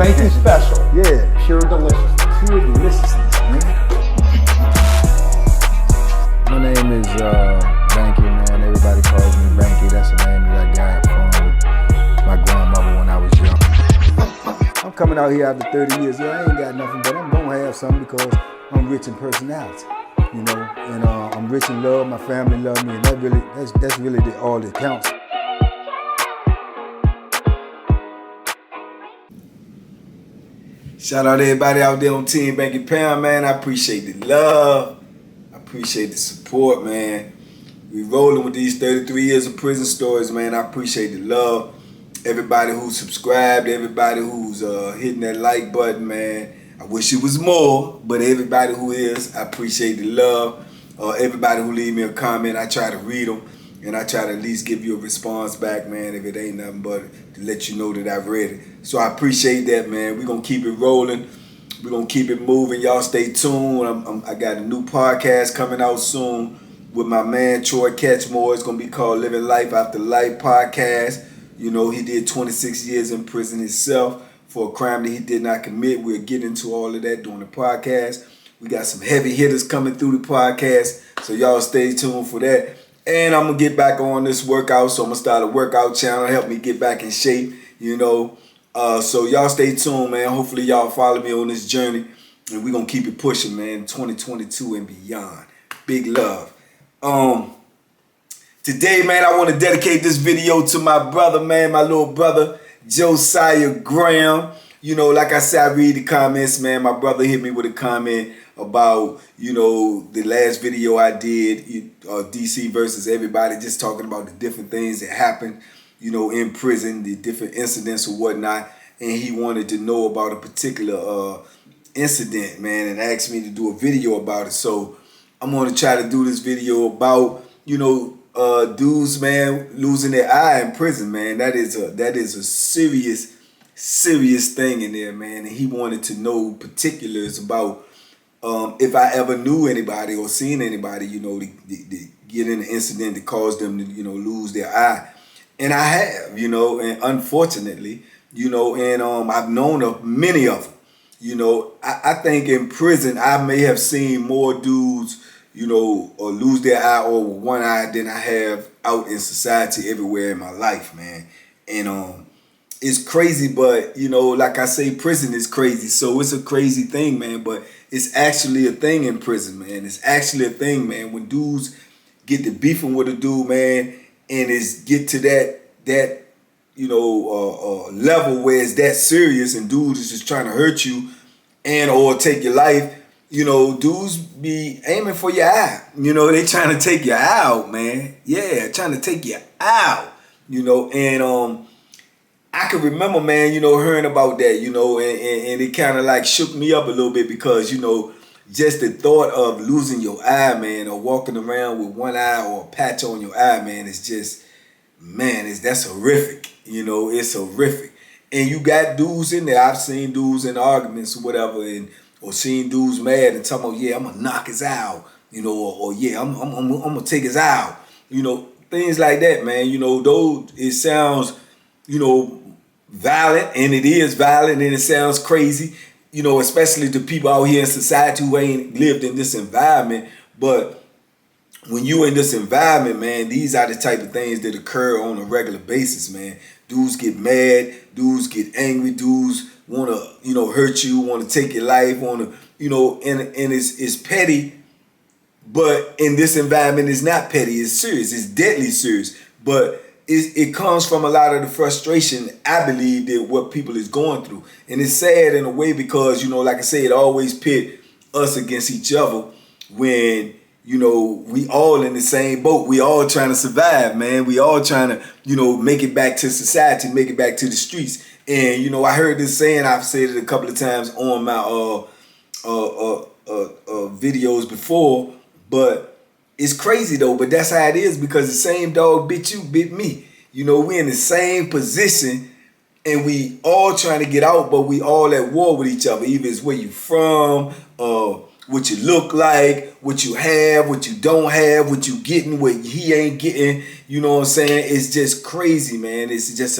Banky special. Yeah. Pure deliciousness. Pure deliciousness, man. My name is Banky, man. Everybody calls me Banky. That's the name that I got from my grandmother when I was young. I'm coming out here after 30 years. Yeah, I ain't got nothing, but I'm gonna have something because I'm rich in personality, you know, and I'm rich in love. My family love me, and that's really all that counts. Shout out to everybody out there on Team Banky Pound, man. I appreciate the love. I appreciate the support, man. We rolling with these 33 years of prison stories, man. I appreciate the love. Everybody who subscribed, everybody who's hitting that like button, man. I wish it was more, but everybody who is, I appreciate the love. Everybody who leave me a comment, I try to read them, and I try to at least give you a response back, man, if it ain't nothing but to let you know that I've read it. So I appreciate that, man. We're going to keep it rolling. We're going to keep it moving. Y'all stay tuned. I got a new podcast coming out soon with my man, Troy Catchmore. It's going to be called Living Life After Life Podcast. You know, he did 26 years in prison himself for a crime that he did not commit. We'll get into all of that during the podcast. We got some heavy hitters coming through the podcast, so y'all stay tuned for that. And I'm going to get back on this workout, so I'm going to start a workout channel, help me get back in shape, you know. So y'all stay tuned, man. Hopefully y'all follow me on this journey, and we're going to keep it pushing, man, 2022 and beyond. Big love. Today, man, I want to dedicate this video to my brother, man, my little brother, Josiah Graham. You know, like I said, I read the comments, man. My brother hit me with a comment about, you know, the last video I did, DC versus everybody, just talking about the different things that happened, you know, in prison, the different incidents or whatnot. And he wanted to know about a particular incident, man, and asked me to do a video about it. So I'm going to try to do this video about, you know, dudes, man, losing their eye in prison, man. That is a serious thing in there, man. And he wanted to know particulars about if I ever knew anybody or seen anybody, you know, to get in an incident that caused them to, you know, lose their eye. And I have, you know, and unfortunately, you know, and I've known of many of them. You know, I think in prison I may have seen more dudes, you know, or lose their eye or one eye than I have out in society everywhere in my life, man. And it's crazy, but, you know, like I say, prison is crazy. So it's a crazy thing, man, but it's actually a thing in prison, man. It's actually a thing, man. When dudes get to beefing with a dude, man, and get to that you know, level where it's that serious and dudes is just trying to hurt you and or take your life, you know, dudes be aiming for your eye. You know, they trying to take your eye out, man. Yeah, trying to take your eye out, you know. And I can remember, man, you know, hearing about that, you know, and it kind of like shook me up a little bit because, you know, just the thought of losing your eye, man, or walking around with one eye or a patch on your eye, man, it's just, man, that's horrific. You know, it's horrific. And you got dudes in there. I've seen dudes in arguments or whatever, or seen dudes mad and talking about, yeah, I'm gonna knock his eye out, you know, or yeah, I'm gonna take his eye out, you know, things like that, man. You know, though it sounds, you know, violent, and it is violent, and it sounds crazy, you know, especially to people out here in society who ain't lived in this environment. But when you in this environment, man, these are the type of things that occur on a regular basis, man. Dudes get mad, dudes get angry, dudes want to, you know, hurt you, want to take your life, want to, you know, and it's petty, but in this environment it's not petty, it's serious, it's deadly serious. But it comes from a lot of the frustration, I believe, that what people is going through. And it's sad in a way because, you know, like I say, it always pit us against each other when, you know, we all in the same boat. We all trying to survive, man. We all trying to, you know, make it back to society, make it back to the streets. And, you know, I heard this saying, I've said it a couple of times on my videos before, but it's crazy though, but that's how it is because the same dog bit you, bit me. You know, we in the same position and we all trying to get out, but we all at war with each other. Either it's where you from, what you look like, what you have, what you don't have, what you getting, what he ain't getting. You know what I'm saying? It's just crazy, man. It's just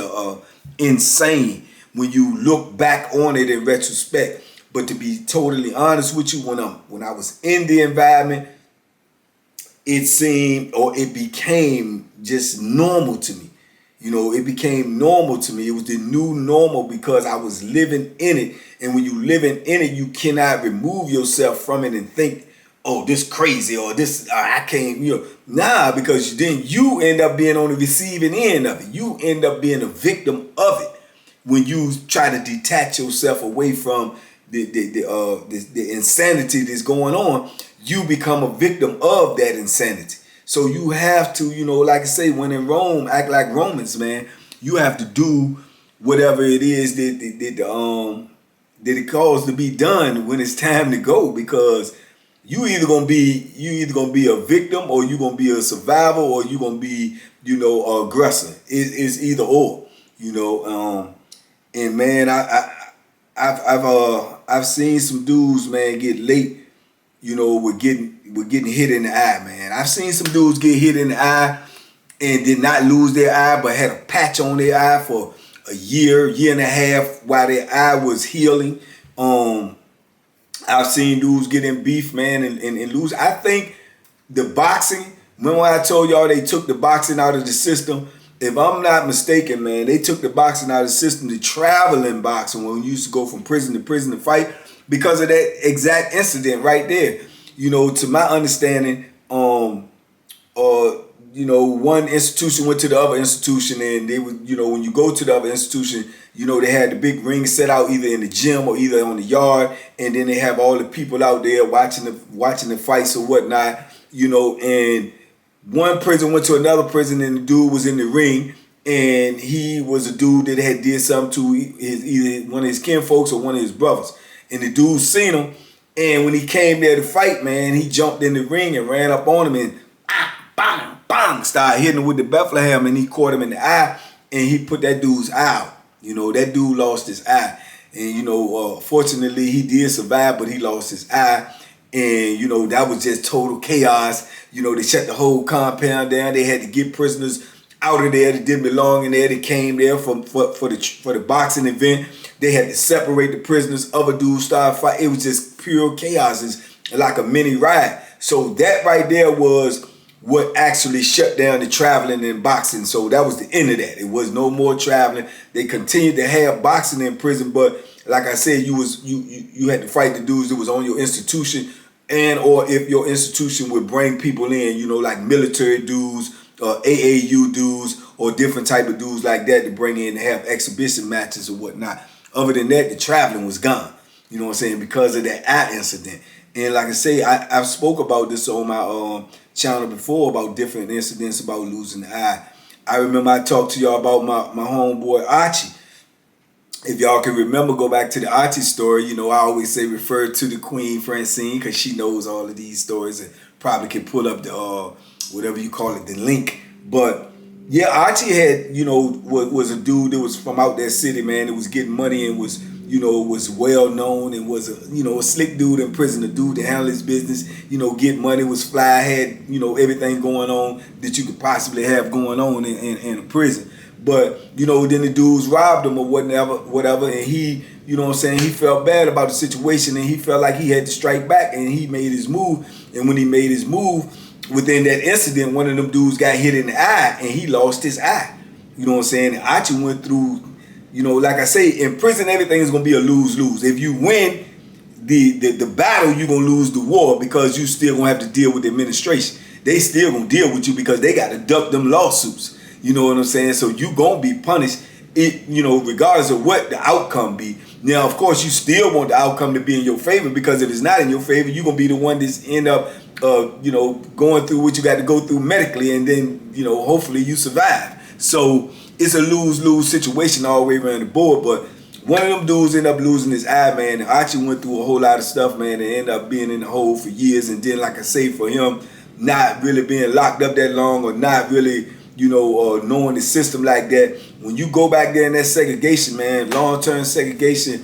insane. when you look back on it in retrospect. But to be totally honest with you, when I was in the environment, it seemed, or it became just normal to me. You know, it became normal to me. It was the new normal because I was living in it. And when you living in it, you cannot remove yourself from it and think, oh, this crazy, or this, I can't, nah, because then you end up being on the receiving end of it. You end up being a victim of it when you try to detach yourself away from the insanity that's going on. You become a victim of that insanity. So you have to, like I say, when in Rome, act like Romans, man. You have to do whatever it is that it calls to be done when it's time to go, because you either gonna be a victim, or you gonna be a survivor, or you gonna be, an aggressor. It's either or, and man, I've seen some dudes, man, get late, with getting hit in the eye, man. I've seen some dudes get hit in the eye and did not lose their eye, but had a patch on their eye for a year and a half while their eye was healing. I've seen dudes get in beef, man, and lose. I think the boxing, remember when I told y'all they took the boxing out of the system? If I'm not mistaken, man, they took the boxing out of the system, the traveling boxing, when we used to go from prison to fight, because of that exact incident right there. To my understanding, one institution went to the other institution, and they would, when you go to the other institution, they had the big ring set out either in the gym or either on the yard, and then they have all the people out there watching the fights or whatnot, and one prison went to another prison, and the dude was in the ring, and he was a dude that had did something to either one of his kinfolks or one of his brothers, and the dude seen him, and when he came there to fight, man, he jumped in the ring and ran up on him and bang, bang, started hitting him with the Bethlehem, and he caught him in the eye, and he put that dude's eye out. That dude lost his eye, and fortunately he did survive, but he lost his eye. And, that was just total chaos. They shut the whole compound down. They had to get prisoners out of there that didn't belong in there. They came there for the boxing event. They had to separate the prisoners. Other dudes started fighting. It was just pure chaos. It's like a mini riot. So that right there was what actually shut down the traveling and boxing. So that was the end of that. It was no more traveling. They continued to have boxing in prison, but like I said, you had to fight the dudes that was on your institution, and or if your institution would bring people in, like military dudes, AAU dudes, or different type of dudes like that to bring in to have exhibition matches or whatnot. Other than that, the traveling was gone. You know what I'm saying? Because of that eye incident. And like I say, I've spoke about this on my channel before about different incidents about losing the eye. I remember I talked to y'all about my homeboy Arty. If y'all can remember, go back to the Arty story. I always say refer to the Queen Francine, because she knows all of these stories and probably can pull up the whatever you call it, the link. But yeah, Arty had, was a dude that was from out that city, man. That was getting money and was, was well known and was a slick dude in prison, a dude that handled his business, get money, was fly, had, everything going on that you could possibly have going on in a prison. But, then the dudes robbed him or whatever, and he, he felt bad about the situation, and he felt like he had to strike back, and he made his move. And when he made his move, within that incident, one of them dudes got hit in the eye, and he lost his eye. And Archie went through, like I say, in prison, everything is going to be a lose-lose. If you win the battle, you're going to lose the war, because you still going to have to deal with the administration. They still going to deal with you because they got to duck them lawsuits. You know what I'm saying? So you going to be punished, regardless of what the outcome be. Now, of course, you still want the outcome to be in your favor, because if it's not in your favor, you're going to be the one that's end up, going through what you got to go through medically, and then, hopefully you survive. So it's a lose-lose situation all the way around the board. But one of them dudes ended up losing his eye, man, and Archie went through a whole lot of stuff, man, and ended up being in the hole for years. And then, like I say, for him not really being locked up that long, or not really, knowing the system like that, when you go back there in that segregation, man, long-term segregation,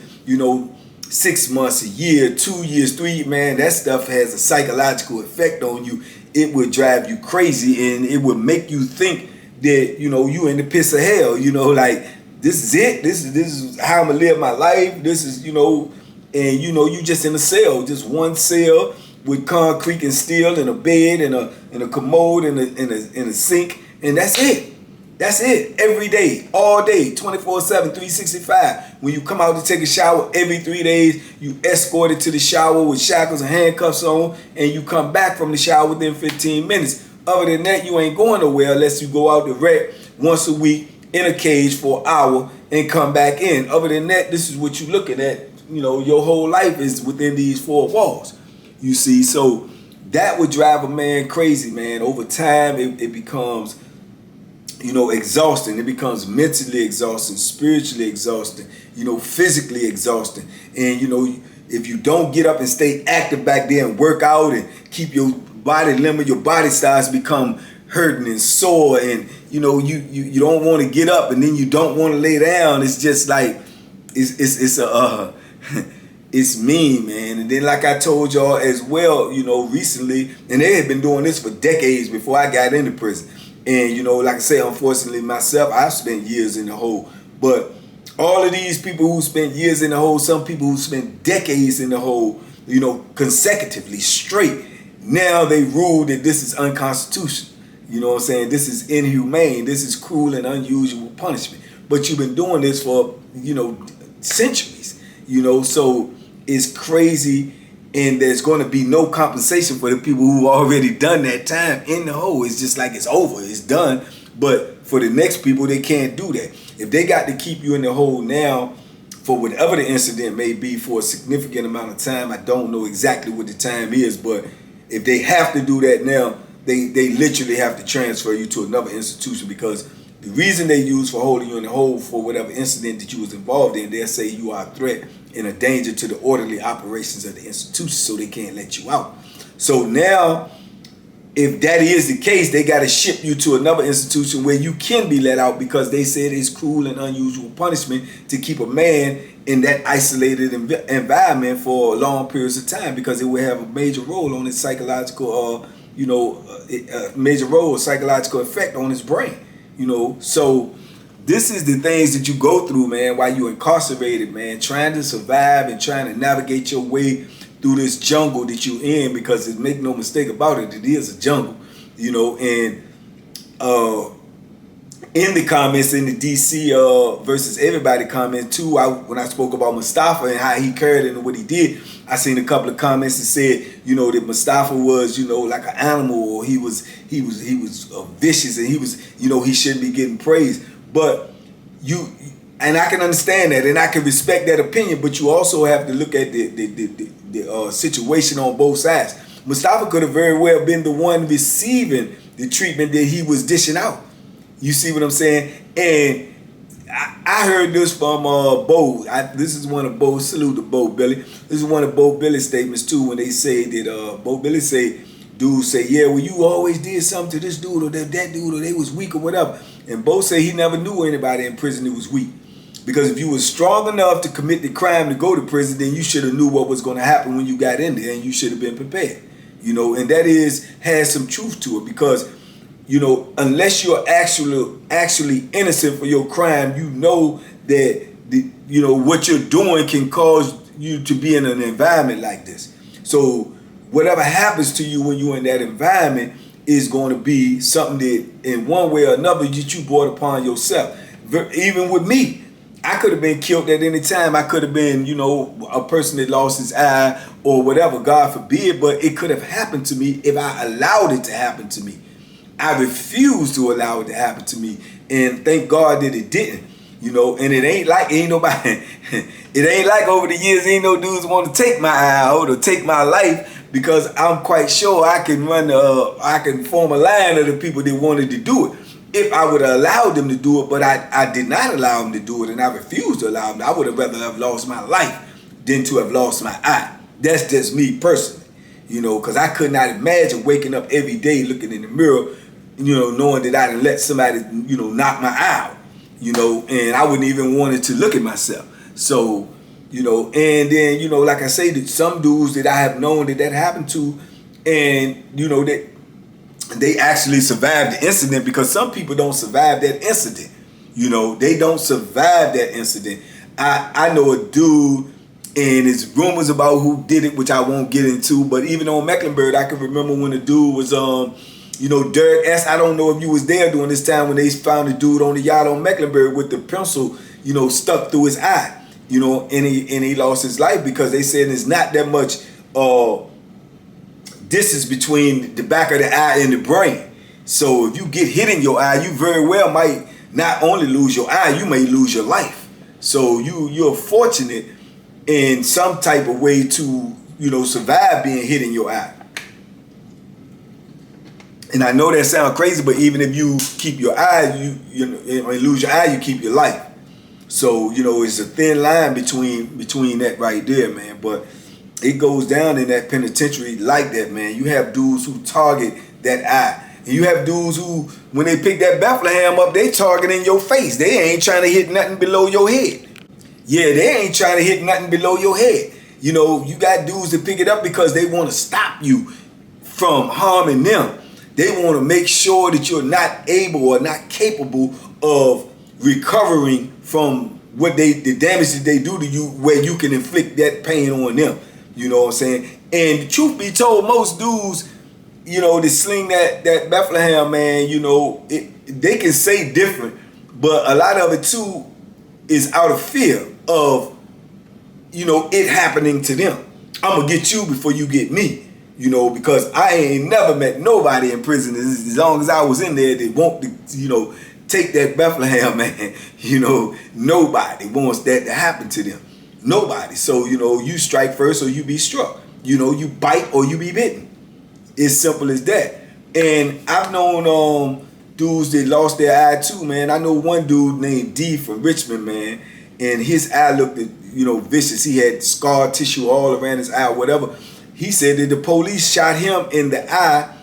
6 months, a year, 2 years, 3, man, that stuff has a psychological effect on you. It would drive you crazy, and it would make you think that, you in the piss of hell, like this is it. This is how I'm gonna live my life. This is, you know, and you know, you just in a cell, just one cell with concrete and steel and a bed and a commode and a sink, and that's it. That's it. Every day, all day, 24/7, 365. When you come out to take a shower every 3 days, you escorted to the shower with shackles and handcuffs on, and you come back from the shower within 15 minutes. Other than that, you ain't going nowhere unless you go out to rec once a week in a cage for an hour and come back in. Other than that, this is what you're looking at. You know, your whole life is within these four walls. You see, so that would drive a man crazy, man. Over time, it becomes, you know, exhausting. It becomes mentally exhausting, spiritually exhausting, you know, physically exhausting. And, you know, if you don't get up and stay active back there and work out and keep your body limit, your body starts to become hurting and sore, and, you know, you don't want to get up, and then you don't want to lay down. It's just like, it's mean, man. And then, like I told y'all as well, you know, recently, and they had been doing this for decades before I got into prison. And, you know, like I say, unfortunately myself, I've spent years in the hole. But all of these people who spent years in the hole, some people who spent decades in the hole, you know, consecutively, straight, now they rule that this is unconstitutional. You know what I'm saying? This is inhumane. This is cruel and unusual punishment. But you've been doing this for, you know, centuries. You know, so it's crazy. And there's going to be no compensation for the people who've already done that time in the hole. It's just like it's over, it's done. But for the next people, they can't do that. If they got to keep you in the hole now for whatever the incident may be for a significant amount of time, I don't know exactly what the time is, but if they have to do that now, they literally have to transfer you to another institution, because the reason they use for holding you in the hole for whatever incident that you was involved in, they'll say you are a threat and a danger to the orderly operations of the institution, so they can't let you out. So now, if that is the case, they got to ship you to another institution where you can be let out, because they said it's cruel and unusual punishment to keep a man in that isolated environment for long periods of time, because it will have a major role on his psychological, a major role, psychological effect on his brain. You know, so this is the things that you go through, man, while you're incarcerated, man, trying to survive and trying to navigate your way through this jungle that you're in, because make no mistake about it, it is a jungle, you know. And in the comments in the DC versus everybody comment too, when I spoke about Mustafa and how he carried it and what he did, I seen a couple of comments that said, you know, that Mustafa was, you know, like an animal, or he was vicious, and he was, you know, he shouldn't be getting praised. But and I can understand that, and I can respect that opinion, but you also have to look at the situation on both sides. Mustafa could have very well been the one receiving the treatment that he was dishing out. You see what I'm saying? And I heard this from Bo. This is one of Bo's, salute to Bo Billy. This is one of Bo Billy's statements too, when they say that Bo Billy say, dudes say, yeah, well, you always did something to this dude or that dude, or they was weak or whatever. And Bo say he never knew anybody in prison who was weak. Because if you was strong enough to commit the crime to go to prison, then you should have knew what was going to happen when you got in there, and you should have been prepared. You know, and that has some truth to it, because, you know, unless you're actually innocent for your crime, you know that you know what you're doing can cause you to be in an environment like this. So whatever happens to you when you're in that environment is going to be something that, in one way or another, that you brought upon yourself. Even with me, I could have been killed at any time. I could have been, you know, a person that lost his eye or whatever, God forbid, but it could have happened to me if I allowed it to happen to me. I refused to allow it to happen to me, and thank God that it didn't. You know, and it ain't like over the years, ain't no dudes want to take my eye out or take my life, because I'm quite sure I can I can form a line of the people that wanted to do it if I would have allowed them to do it. But I did not allow them to do it, and I refused to allow them. I would have rather have lost my life than to have lost my eye. That's just me personally, you know, because I could not imagine waking up every day looking in the mirror, you know, knowing that I done let somebody, you know, knock my eye out, you know, and I wouldn't even want to look at myself. So, you know, and then, you know, like I say, that some dudes that I have known that happened to, and, you know, that they actually survived the incident, because some people don't survive that incident. You know, they don't survive that incident. I know a dude, and it's rumors about who did it, which I won't get into. But even on Mecklenburg, I can remember when the dude was, Derek S. I don't know if you was there during this time when they found the dude on the yacht on Mecklenburg with the pencil, stuck through his eye. And he lost his life because they said there's not that much distance between the back of the eye and the brain. So if you get hit in your eye, you very well might not only lose your eye, you may lose your life. So you're fortunate in some type of way to, survive being hit in your eye. And I know that sounds crazy, but even if you keep your eye, you lose your eye, you keep your life. So, it's a thin line between that right there, man. But it goes down in that penitentiary like that, man. You have dudes who target that eye. And you have dudes who, when they pick that Bethlehem up, they targeting your face. They ain't trying to hit nothing below your head. Yeah, they ain't trying to hit nothing below your head. You got dudes that pick it up because they want to stop you from harming them. They want to make sure that you're not able or not capable of recovering from the damage that they do to you, where you can inflict that pain on them. You know what I'm saying? And truth be told, most dudes, that sling that Bethlehem, man, they can say different, but a lot of it too is out of fear of, it happening to them. I'm gonna get you before you get me. Because I ain't never met nobody in prison as long as I was in there that want to, take that Bethlehem, man. Nobody wants that to happen to them. Nobody. So, you strike first or you be struck. You bite or you be bitten. It's simple as that. And I've known dudes that lost their eye too, man. I know one dude named D from Richmond, man, and his eye looked, vicious. He had scar tissue all around his eye, whatever. He said that the police shot him in the eye,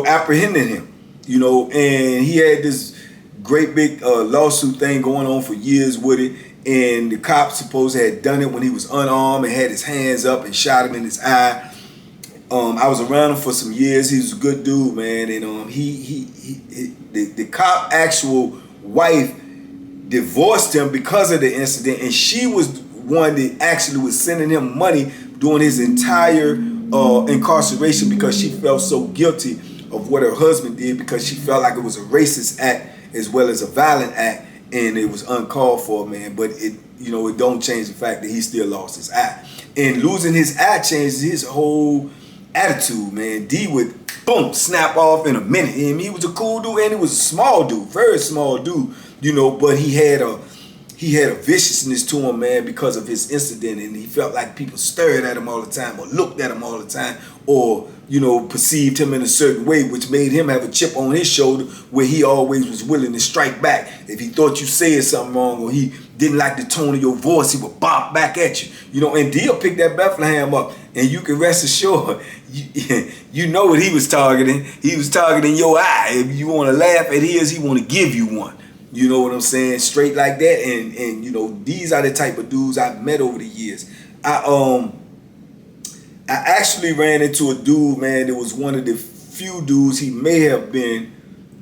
apprehending him, and he had this great big lawsuit thing going on for years with it. And the cops supposedly had done it when he was unarmed and had his hands up and shot him in his eye. I was around him for some years. He was a good dude, man. And the cop actual wife divorced him because of the incident, and she was one that actually was sending him money during his entire incarceration because she felt so guilty of what her husband did, because she felt like it was a racist act as well as a violent act, and it was uncalled for, man. But it don't change the fact that he still lost his eye. And losing his eye changed his whole attitude, man. D would boom snap off in a minute. And he was a cool dude, and he was a small dude, very small dude, but he had a viciousness to him, man, because of his incident, and he felt like people stared at him all the time or looked at him all the time or, perceived him in a certain way, which made him have a chip on his shoulder where he always was willing to strike back. If he thought you said something wrong or he didn't like the tone of your voice, he would bop back at you. And Deal picked that Bethlehem up, and you can rest assured, you know what he was targeting. He was targeting your eye. If you want to laugh at his, he want to give you one. You know what I'm saying? Straight like that. And these are the type of dudes I've met over the years. I actually ran into a dude, man, that was one of the few dudes he may have been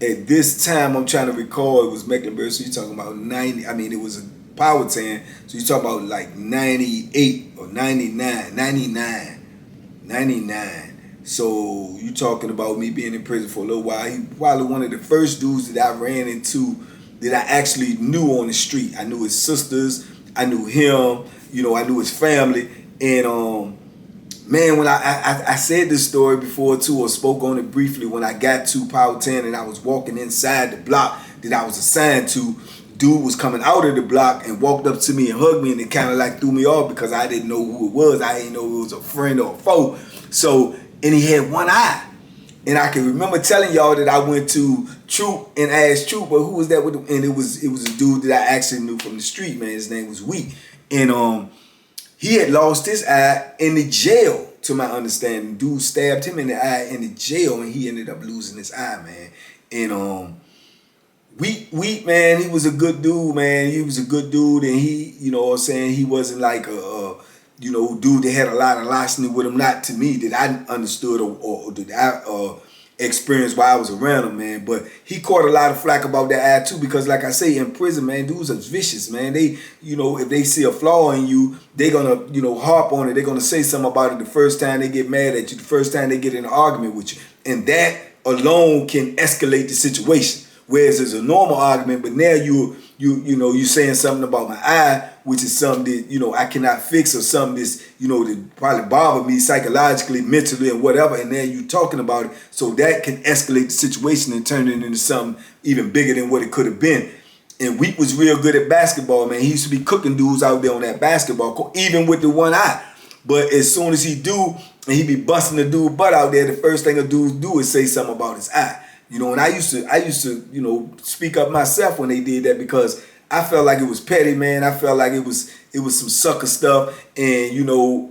at this time. I'm trying to recall, it was Mecklenburg, so you're talking about 90, it was a Powhatan, so you're talking about like 98 or 99. So you're talking about me being in prison for a little while. He probably one of the first dudes that I ran into that I actually knew on the street. I knew his sisters, I knew him, I knew his family. And man, when I said this story before too, or spoke on it briefly, when I got to Powhatan and I was walking inside the block that I was assigned to, dude was coming out of the block and walked up to me and hugged me, and it kind of like threw me off because I didn't know who it was. I didn't know if it was a friend or a foe. So, and he had one eye. And I can remember telling y'all that I went to Troop and asked Troop, but who was that with him? And it was a dude that I actually knew from the street, man. His name was Wheat. And he had lost his eye in the jail, to my understanding. Dude stabbed him in the eye in the jail, and he ended up losing his eye, man. And Wheat, man, he was a good dude, man. He was a good dude, and he, he wasn't like a dude that had a lot of larceny with him, not to me, that I understood or that I experience while I was around him, man. But he caught a lot of flack about that eye too, because like I say, in prison, man, dudes are vicious, man. They, if they see a flaw in you, they gonna, harp on it. They're gonna say something about it the first time they get mad at you, the first time they get in an argument with you. And that alone can escalate the situation. Whereas it's a normal argument, but now you saying something about my eye, which is something that, I cannot fix, or something that's, that probably bother me psychologically, mentally, and whatever, and then you talking about it. So that can escalate the situation and turn it into something even bigger than what it could have been. And Week was real good at basketball, man. He used to be cooking dudes out there on that basketball court, even with the one eye. But as soon as he do, and he be busting the dude butt out there, the first thing a dude do is say something about his eye. And I used to, speak up myself when they did that, because I felt like it was petty, man. I felt like it was some sucker stuff, and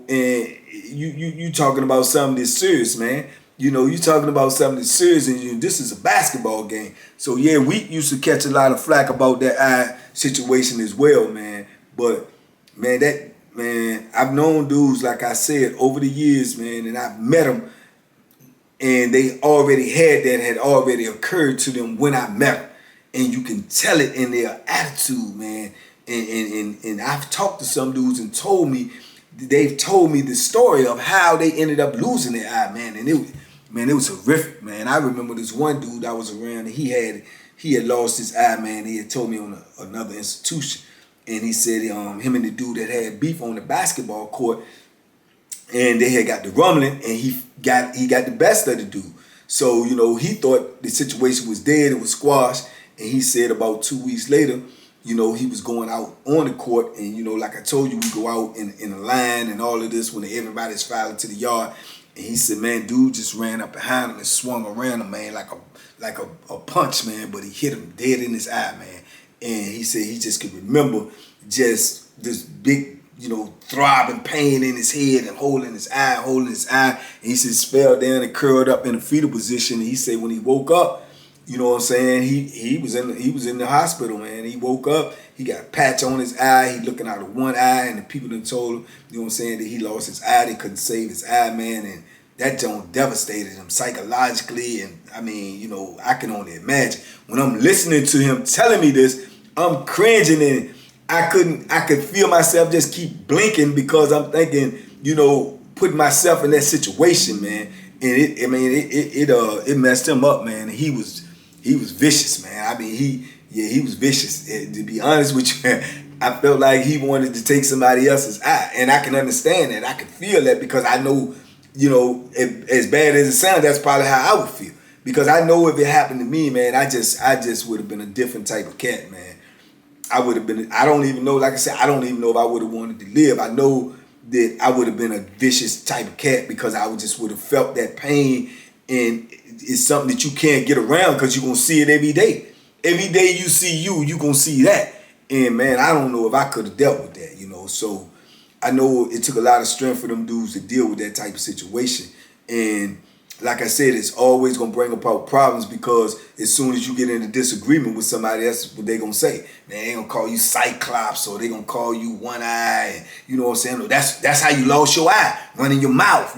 and you talking about something that's serious, man. You talking about something that's serious, and this is a basketball game. So yeah, we used to catch a lot of flack about that eye situation as well, man. But man, I've known dudes, like I said, over the years, man, and I've met them. And they already had already occurred to them when I met them. And you can tell it in their attitude, man. And I've talked to some dudes and they've told me the story of how they ended up losing their eye, man. And it was horrific, man. I remember this one dude I was around, and he had lost his eye, man. He had told me on another institution. And he said him and the dude that had beef on the basketball court, and they had got the rumbling, and he got the best of the dude. So, he thought the situation was dead, it was squashed. And he said about 2 weeks later, he was going out on the court. And, like I told you, we go out in a line and all of this when everybody's filing to the yard. And he said, man, dude just ran up behind him and swung around him, man, like a punch, man. But he hit him dead in his eye, man. And he said he just could remember just this big, throbbing pain in his head and holding his eye. And he said fell down and curled up in a fetal position. And he said when he woke up, he was in the hospital, man. He woke up, he got a patch on his eye, he looking out of one eye, and the people done told him, that he lost his eye, they couldn't save his eye, man. And that joint devastated him psychologically. And I mean, I can only imagine. When I'm listening to him telling me this, I'm cringing, and I could feel myself just keep blinking, because I'm thinking, putting myself in that situation, man. And it messed him up, man. He was vicious, man. I mean, he was vicious. And to be honest with you, I felt like he wanted to take somebody else's eye, and I can understand that. I can feel that, because I know, as bad as it sounds, that's probably how I would feel. Because I know if it happened to me, man, I just would have been a different type of cat, man. I would have been, I don't even know, like I said, I don't even know if I would have wanted to live. I know that I would have been a vicious type of cat, because I would have felt that pain, and it's something that you can't get around, because you're going to see it every day. Every day you see you're going to see that. And man, I don't know if I could have dealt with that, So I know it took a lot of strength for them dudes to deal with that type of situation. And like I said, it's always going to bring about problems, because as soon as you get in a disagreement with somebody, that's what they're going to say. Man, they're going to call you Cyclops, or they're going to call you One Eye. And, you know what I'm saying? That's how you lost your eye, running your mouth,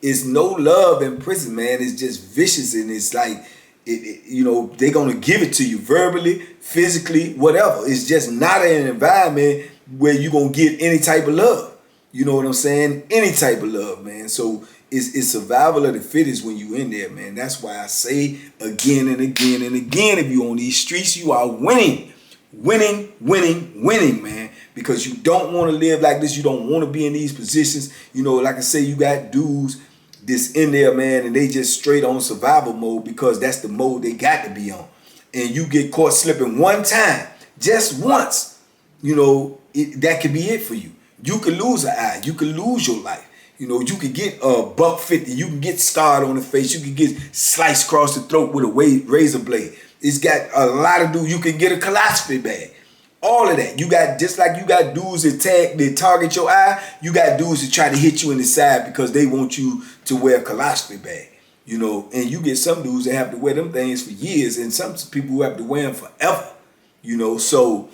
It's no love in prison, man. It's just vicious, and it's like, they're going to give it to you verbally, physically, whatever. It's just not an environment where you're going to get any type of love. You know what I'm saying? Any type of love, man. So it's survival of the fittest when you in there, man. That's why I say again and again and again, if you on these streets, you are winning. Winning, man. Because you don't want to live like this. You don't want to be in these positions. Like I say, you got dudes that's in there, man, and they just straight on survival mode, because that's the mode they got to be on. And you get caught slipping one time, just once, that could be it for you. You could lose an eye. You could lose your life. You could get $150. You can get scarred on the face. You can get sliced across the throat with a razor blade. It's got a lot of dudes. You can get a colostomy bag. All of that. Just like you got dudes that target your eye, you got dudes that try to hit you in the side because they want you to wear a colostomy bag. And you get some dudes that have to wear them things for years, and some people who have to wear them forever. So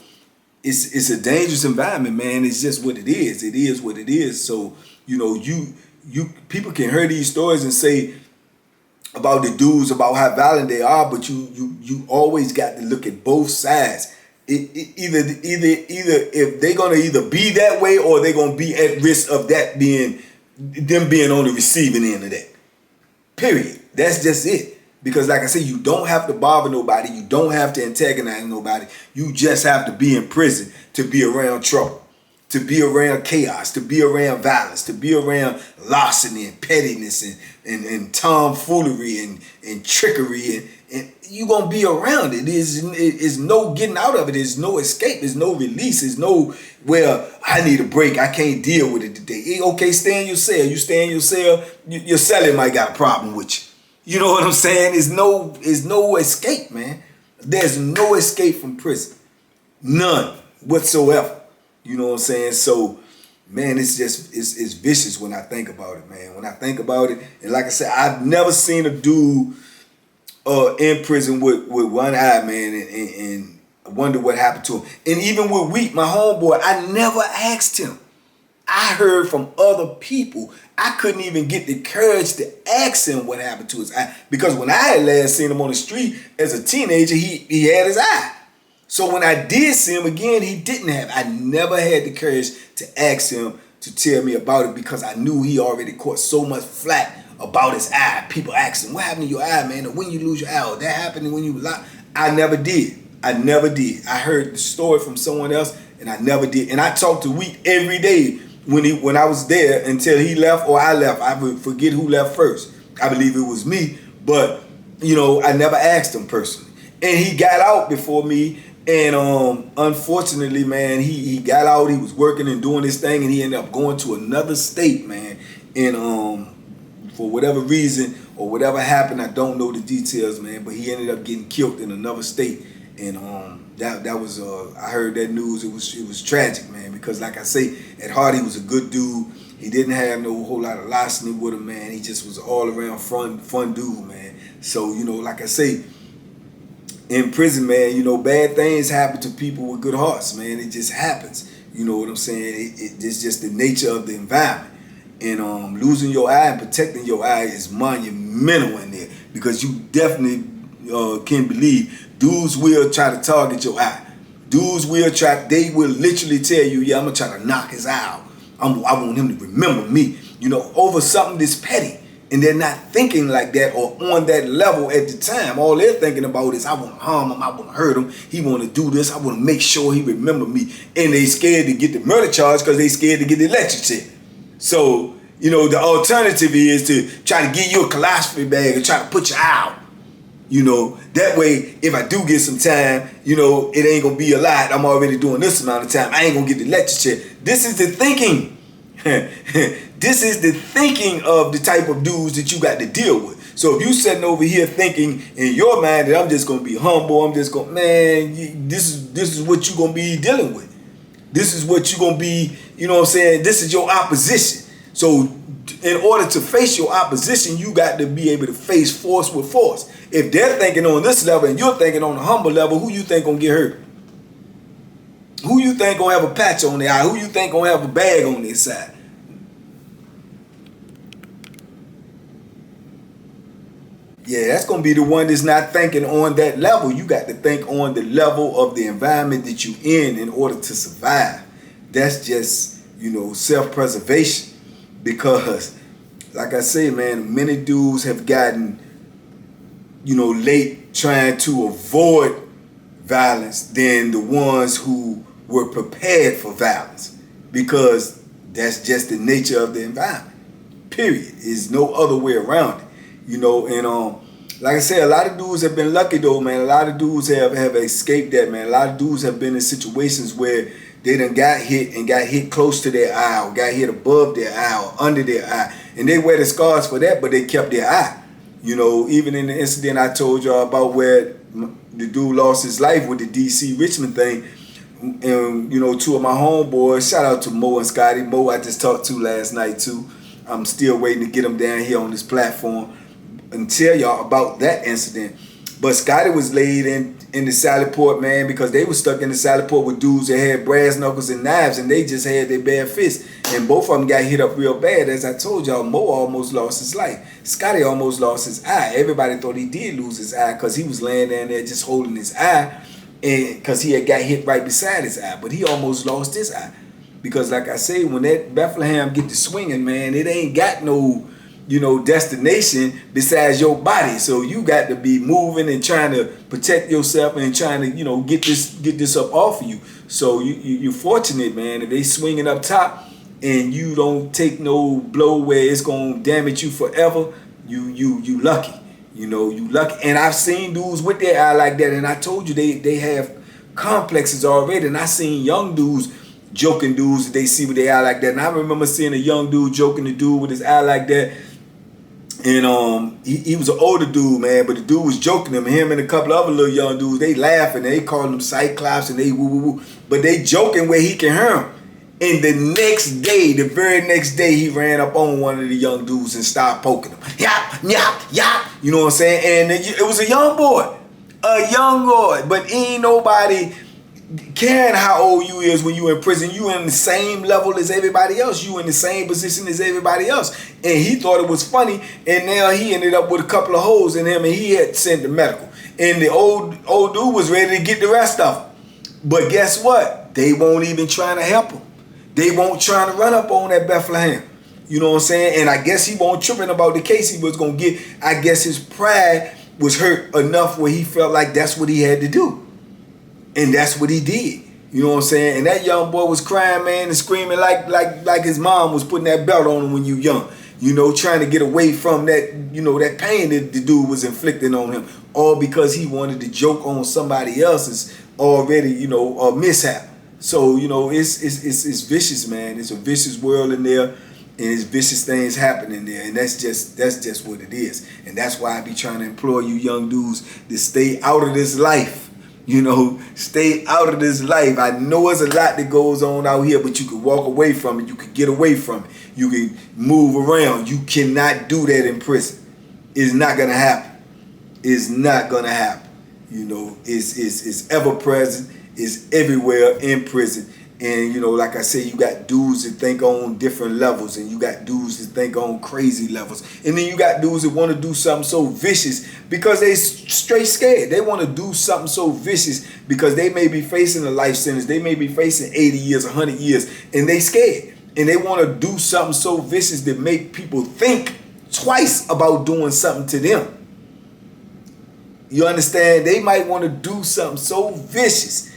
it's a dangerous environment, man. It's just what it is. It is what it is. So, you people can hear these stories and say, about the dudes, about how violent they are, but you always got to look at both sides. Either if they're gonna either be that way or they're gonna be at risk of that being them being on the receiving end of that. Period. That's just it. Because like I said, you don't have to bother nobody. You don't have to antagonize nobody. You just have to be in prison to be around trouble, to be around chaos, to be around violence, to be around larceny and pettiness and tomfoolery and trickery. And you're going to be around it. There's no getting out of it. There's no escape. There's no release. There's no, well, I need a break. I can't deal with it today. Okay, stay in your cell. You stay in your cell, your cellie might got a problem with you. You know what I'm saying? There's no escape, man. There's no escape from prison. None whatsoever. You know what I'm saying? So, man, it's vicious when I think about it, man. When I think about it, and like I said, I've never seen a dude in prison with one eye, man, and I wonder what happened to him. And even with Wheat, my homeboy, I never asked him. I heard from other people. I couldn't even get the courage to ask him what happened to his eye. Because when I had last seen him on the street as a teenager, he had his eye. So when I did see him again, he didn't have. I never had the courage to ask him to tell me about it because I knew he already caught so much flack about his eye. People asked him, what happened to your eye, man? Or when you lose your eye? Or that happened when you were locked? I never did. I heard the story from someone else, and I never did. And I talked to Wheat every day when I was there until he left or I left. I would forget who left first. I believe it was me, but you know, I never asked him personally. And he got out before me, and unfortunately, man, he got out. He was working and doing his thing, and he ended up going to another state, man. And for whatever reason or whatever happened, I don't know the details, man. But he ended up getting killed in another state, and that was I heard that news. It was tragic, man, because like I say, at heart he was a good dude. He didn't have no whole lot of larceny with him, man. He just was all around fun dude, man. So, you know, like I say, in prison, man, you know, bad things happen to people with good hearts, man. It just happens. You know what I'm saying? It's just the nature of the environment. And losing your eye and protecting your eye is monumental in there, because you definitely can believe dudes will try to target your eye. Dudes will they will literally tell you, yeah, I'm gonna try to knock his eye out. I want him to remember me, you know, over something that's petty. And they're not thinking like that or on that level at the time. All they're thinking about is, I want to harm him, I want to hurt him, he want to do this, I want to make sure he remember me. And they scared to get the murder charge because they scared to get the electric chair. So, you know, the alternative is to try to get you a colostomy bag and try to put you out. You know, that way, if I do get some time, you know, it ain't going to be a lot. I'm already doing this amount of time. I ain't going to get the electric chair. This is the thinking. This is the thinking of the type of dudes that you got to deal with. So if you sitting over here thinking in your mind that I'm just going to be humble, I'm just going, man, this is what you're going to be dealing with. This is what you're going to be, you know what I'm saying? This is your opposition. So in order to face your opposition, you got to be able to face force with force. If they're thinking on this level and you're thinking on a humble level, who you think gonna get hurt? Who you think gonna have a patch on their eye? Who you think gonna have a bag on their side? Yeah, that's gonna be the one that's not thinking on that level. You got to think on the level of the environment that you in order to survive. That's just, you know, self-preservation. Because, like I say, man, many dudes have gotten, you know, late trying to avoid violence than the ones who were prepared for violence. Because that's just the nature of the environment. Period. There's no other way around it. You know, and like I said, a lot of dudes have been lucky though, man. A lot of dudes have escaped that, man. A lot of dudes have been in situations where they done got hit close to their eye, or got hit above their eye or under their eye. And they wear the scars for that, but they kept their eye. You know, even in the incident I told y'all about where the dude lost his life with the DC Richmond thing. And, you know, two of my homeboys, shout out to Mo and Scotty. Mo I just talked to last night too. I'm still waiting to get him down here on this platform and tell y'all about that incident. But Scotty was laid in the salad port, man, because they were stuck in the salad port with dudes that had brass knuckles and knives, and they just had their bare fists. And both of them got hit up real bad. As I told y'all, Mo almost lost his life. Scotty almost lost his eye. Everybody thought he did lose his eye because he was laying down there just holding his eye, and because he had got hit right beside his eye. But he almost lost his eye. Because like I say, when that Bethlehem get to swinging, man, it ain't got no, destination besides your body. So you got to be moving and trying to protect yourself and trying to, get this up off of you. So you're fortunate, man. If they swinging up top and you don't take no blow where it's gonna damage you forever, you lucky. You lucky. And I've seen dudes with their eye like that, and I told you they have complexes already. And I seen young dudes joking dudes that they see with their eye like that. And I remember seeing a young dude joking the dude with his eye like that. And he was an older dude, man, but the dude was joking him and a couple of other little young dudes, they laughing, they calling him Cyclops and they woo. But they joking where he can hear him. And the very next day, he ran up on one of the young dudes and started poking him. Yap, yap, yap. You know what I'm saying? And it was a young boy. But ain't nobody caring how old you is when you in prison. You in the same level as everybody else. You in the same position as everybody else. And he thought it was funny. And now he ended up with a couple of holes in him and he had sent to medical. And the old dude was ready to get the rest of them. But guess what? They won't even trying to help him. They won't trying to run up on that Bethlehem. You know what I'm saying? And I guess he won't tripping about the case he was going to get. I guess his pride was hurt enough where he felt like that's what he had to do. And that's what he did. You know what I'm saying? And that young boy was crying, man, and screaming like his mom was putting that belt on him when you young. Trying to get away from that, that pain that the dude was inflicting on him. All because he wanted to joke on somebody else's already, a mishap. So, it's vicious, man. It's a vicious world in there, and it's vicious things happening there. And that's just what it is. And that's why I be trying to implore you young dudes to stay out of this life. Stay out of this life. I know there's a lot that goes on out here, but you can walk away from it. You can get away from it. You can move around. You cannot do that in prison. It's not going to happen. It's not going to happen. It's ever present. It's everywhere in prison. And, like I say, you got dudes that think on different levels, and you got dudes that think on crazy levels. And then you got dudes that want to do something so vicious because they straight scared. They want to do something so vicious because they may be facing a life sentence. They may be facing 80 years, 100 years, and they scared. And they want to do something so vicious that make people think twice about doing something to them. You understand? They might want to do something so vicious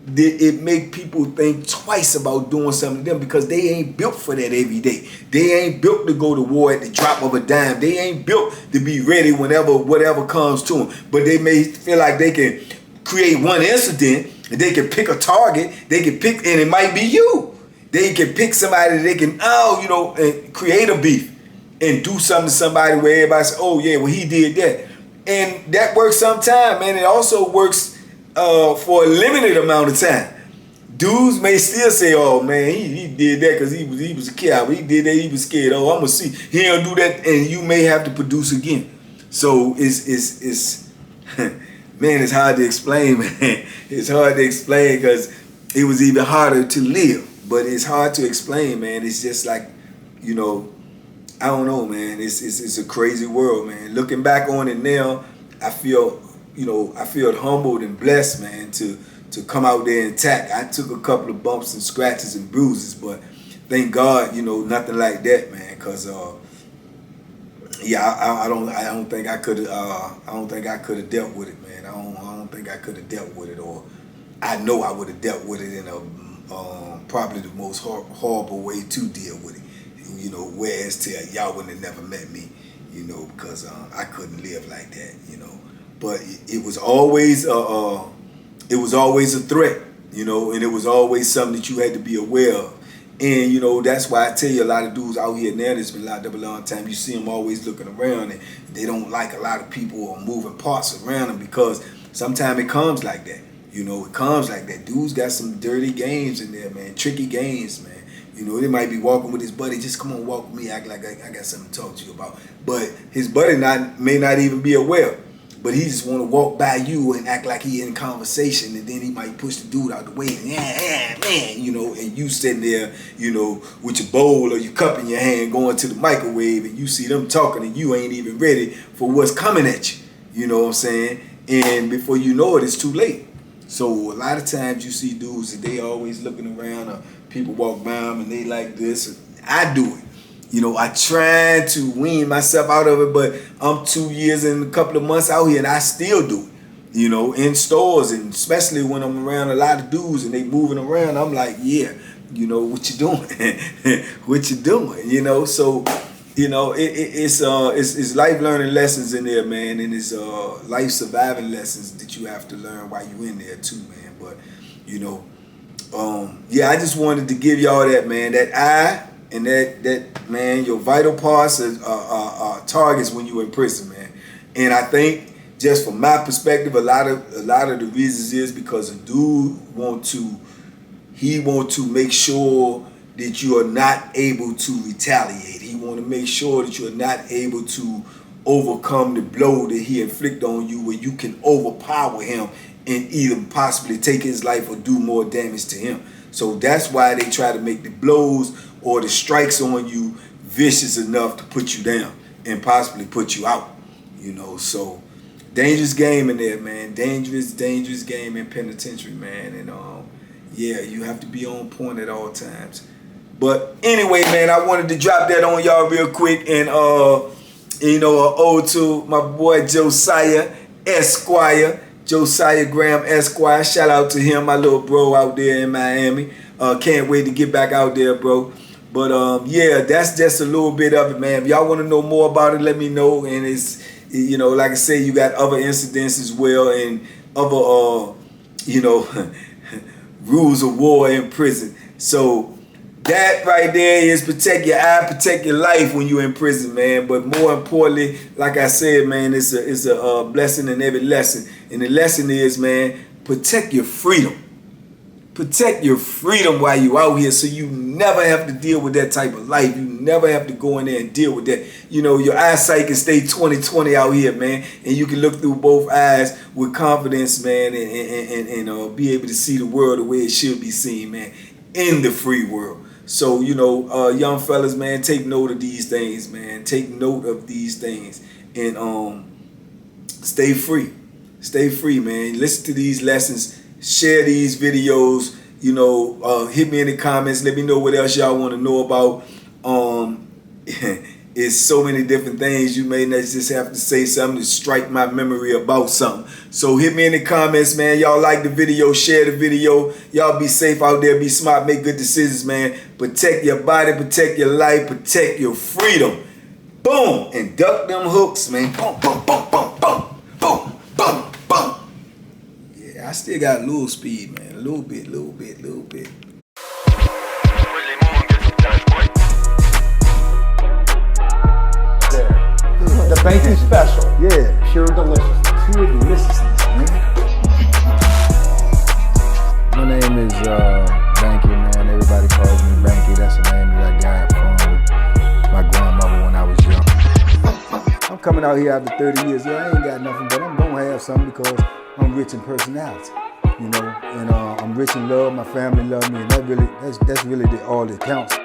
that it make people think twice about doing something to them because they ain't built for that every day. They ain't built to go to war at the drop of a dime. They ain't built to be ready whenever whatever comes to them. But they may feel like they can create one incident and they can pick a target. They can pick, and it might be you. They can pick somebody that they can, and create a beef and do something to somebody where everybody says, oh yeah, well he did that. And that works sometime, man. It also works for a limited amount of time. Dudes may still say, oh man, he did that because he was a coward. He did that, he was scared. Oh, I'm gonna see. He don't do that, and you may have to produce again. So it's man, it's hard to explain, man. It's hard to explain because it was even harder to live. But it's hard to explain, man. It's just like, I don't know, man. It's a crazy world, man. Looking back on it now, I feel humbled and blessed, man, to come out there intact. I took a couple of bumps and scratches and bruises, but thank God, nothing like that, man. Cause I don't think I could have dealt with it, man. I don't think I could have dealt with it, or I know I would have dealt with it in a probably the most horrible way to deal with it. Whereas to y'all wouldn't have never met me, because I couldn't live like that, But it was always a threat, and it was always something that you had to be aware of. And, that's why I tell you a lot of dudes out here now that's been locked up a long time, you see them always looking around and they don't like a lot of people or moving parts around them because sometimes it comes like that. It comes like that. Dudes got some dirty games in there, man, tricky games, man. They might be walking with his buddy, just come on, walk with me, act like I got something to talk to you about. But his buddy may not even be aware. but he just want to walk by you and act like he in conversation, and then he might push the dude out the way, and man, you know, and you sitting there, you know, with your bowl or your cup in your hand going to the microwave, and you see them talking, and you ain't even ready for what's coming at you. You know what I'm saying? And before you know it, it's too late. So a lot of times you see dudes that they always looking around, or people walk by them and they like this. I do it. You know, I try to wean myself out of it, but I'm 2 years and a couple of months out here, and I still do it. You know, in stores, and especially when I'm around a lot of dudes and they moving around, I'm like, yeah, you know, what you doing? What you doing? You know, so, you know, it's life learning lessons in there, man, and it's life surviving lessons that you have to learn while you in there too, man. But, you know, yeah, I just wanted to give y'all that, man, that eye. And that man, your vital parts are targets when you're in prison, man. And I think, just from my perspective, a lot of the reasons is because a dude want to make sure that you are not able to retaliate. He want to make sure that you are not able to overcome the blow that he inflict on you, where you can overpower him and either possibly take his life or do more damage to him. So that's why they try to make the blows or the strikes on you vicious enough to put you down and possibly put you out. You know, so dangerous game in there, man. Dangerous game in penitentiary, man. And yeah, you have to be on point at all times. But anyway, man, I wanted to drop that on y'all real quick, and you know, an ode to my boy Josiah Esquire. Josiah Graham Esquire, shout out to him, my little bro out there in Miami. Can't wait to get back out there, bro. But yeah, that's just a little bit of it, man. If y'all want to know more about it, let me know. And it's, you know, like I say, you got other incidents as well, and other you know, rules of war in prison. So that right there is protect your eye, protect your life when you're in prison, man. But more importantly, like I said, man, it's a blessing in every lesson. And the lesson is, man, protect your freedom. Protect your freedom while you out here, so you never have to deal with that type of life. You never have to go in there and deal with that. You know, your eyesight can stay 20/20 out here, man, and you can look through both eyes with confidence, man, and be able to see the world the way it should be seen, man, in the free world. So, you know, young fellas, man, take note of these things, man. Take note of these things, and stay free. Stay free, man. Listen to these lessons. Share these videos, you know, hit me in the comments. Let me know what else y'all want to know about. It's so many different things. You may not just have to say something to strike my memory about something. So hit me in the comments, man. Y'all like the video, share the video. Y'all be safe out there, be smart, make good decisions, man. Protect your body, protect your life, protect your freedom. Boom, and duck them hooks, man. Boom, boom, boom, boom, boom, boom, boom. I still got a little speed, man. A little bit. The Banky special. Yeah. Pure deliciousness. Pure deliciousness, man. My name is Banky, man. Everybody calls me Banky. That's the name that I got from my grandmother when I was young. I'm coming out here after 30 years. Yeah, I ain't got nothing, but I'm gonna have something because I'm rich in personality, you know, and I'm rich in love. My family love me, and that's really all that counts.